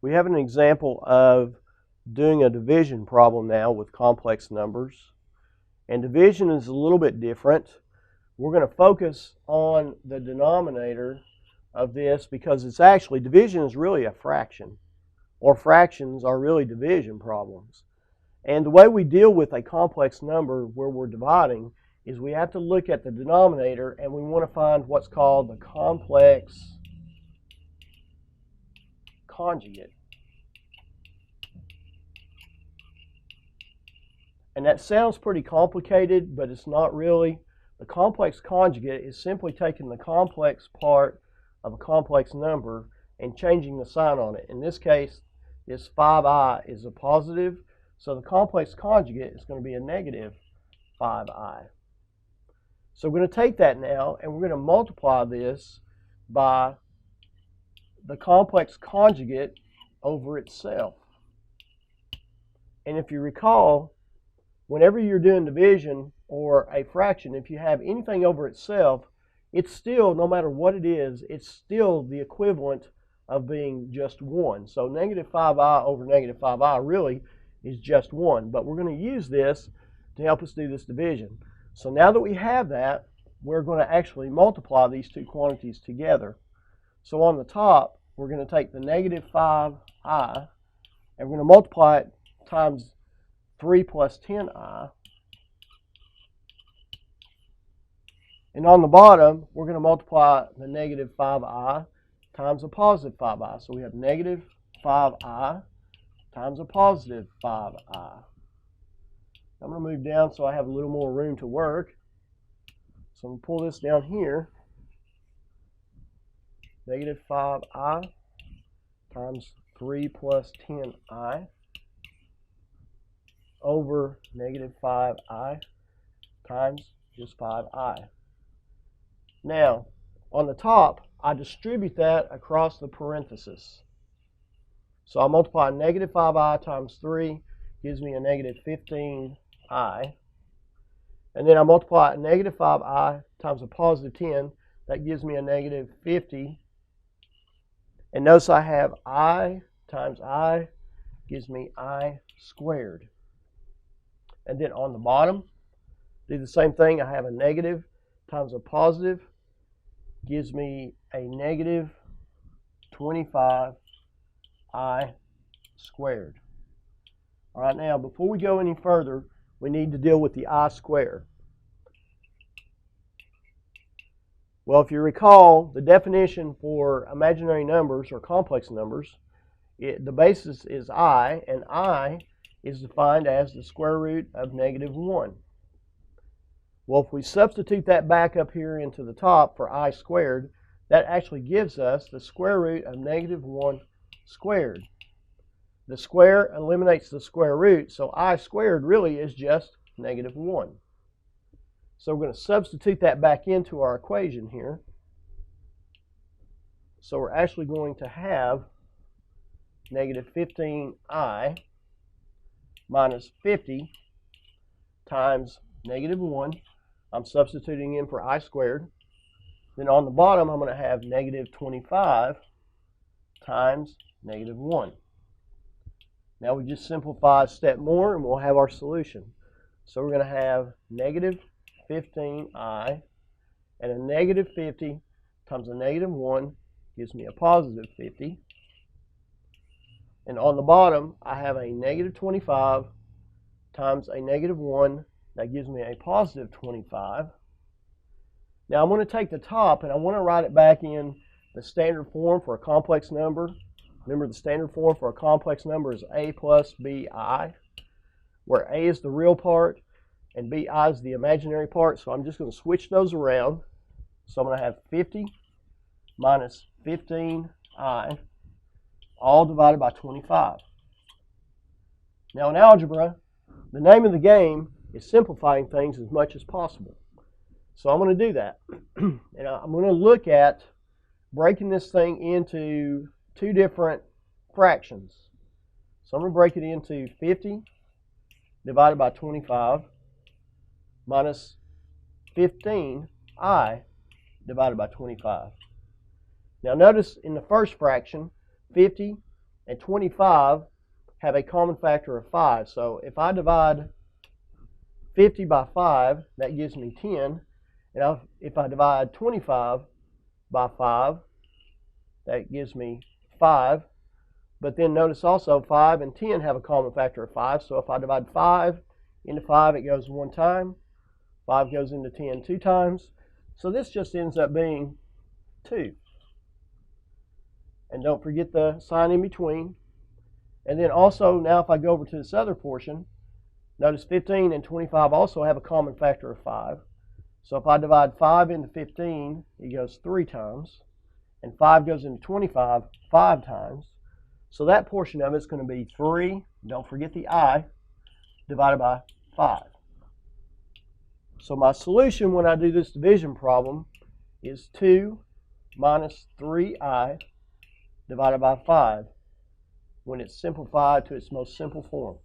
We have an example of doing a division problem now with complex numbers. And division is a little bit different. We're going to focus on the denominator of this because it's actually, division is really a fraction, or fractions are really division problems. And the way we deal with a complex number where we're dividing is we have to look at the denominator and we want to find what's called the complex conjugate. And that sounds pretty complicated, but it's not really. The complex conjugate is simply taking the complex part of a complex number and changing the sign on it. In this case, this 5i is a positive, so the complex conjugate is going to be a negative 5i. So we're going to take that now and we're going to multiply this by the complex conjugate over itself. And if you recall, whenever you're doing division or a fraction, if you have anything over itself, it's still, no matter what it is, it's still the equivalent of being just 1. So negative 5i over negative 5i really is just 1. But we're going to use this to help us do this division. So now that we have that, we're going to actually multiply these two quantities together. So on the top, we're going to take the negative 5i and we're going to multiply it times 3 plus 10i. And on the bottom, we're going to multiply the negative 5i times a positive 5i. So we have negative 5i times a positive 5i. I'm going to move down so I have a little more room to work. So I'm going to pull this down here. Negative 5i times 3 plus 10i over negative 5i times just 5i. Now, on the top, I distribute that across the parenthesis. So I multiply negative 5i times 3, gives me a negative 15i. And then I multiply negative 5i times a positive 10, that gives me a negative 50. And notice I have I times I gives me I squared. And then on the bottom, do the same thing. I have a negative times a positive gives me a negative 25i squared. All right, now before we go any further, we need to deal with the I squared. Well, if you recall, the definition for imaginary numbers or complex numbers, the basis is I, and I is defined as the square root of negative 1. Well, if we substitute that back up here into the top for I squared, that actually gives us the square root of negative 1 squared. The square eliminates the square root, so I squared really is just negative 1. So we're going to substitute that back into our equation here. So we're actually going to have negative 15i minus 50 times negative 1. I'm substituting in for I squared. Then on the bottom, I'm going to have negative 25 times negative 1. Now we just simplify a step more and we'll have our solution. So we're going to have negative 15i and a negative 50 times a negative 1 gives me a positive 50. And on the bottom, I have a negative 25 times a negative 1. That gives me a positive 25. Now I'm going to take the top and I want to write it back in the standard form for a complex number. Remember, the standard form for a complex number is a plus bi, where a is the real part and bi is the imaginary part. So I'm just going to switch those around. So I'm going to have 50 minus 15i, all divided by 25. Now in algebra, the name of the game is simplifying things as much as possible. So I'm going to do that. And I'm going to look at breaking this thing into two different fractions. So I'm going to break it into 50 divided by 25 minus 15i divided by 25. Now notice in the first fraction, 50 and 25 have a common factor of 5. So if I divide 50 by 5, that gives me 10. And if I divide 25 by 5, that gives me 5. But then notice also 5 and 10 have a common factor of 5. So if I divide 5 into 5, it goes 1 time. 5 goes into 10 2 times. So this just ends up being 2. And don't forget the sign in between. And then also, now if I go over to this other portion, notice 15 and 25 also have a common factor of 5. So if I divide 5 into 15, it goes 3 times. And 5 goes into 25 5 times. So that portion of it is going to be 3, don't forget the I, divided by 5. So my solution when I do this division problem is 2 minus 3I divided by 5 when it's simplified to its most simple form.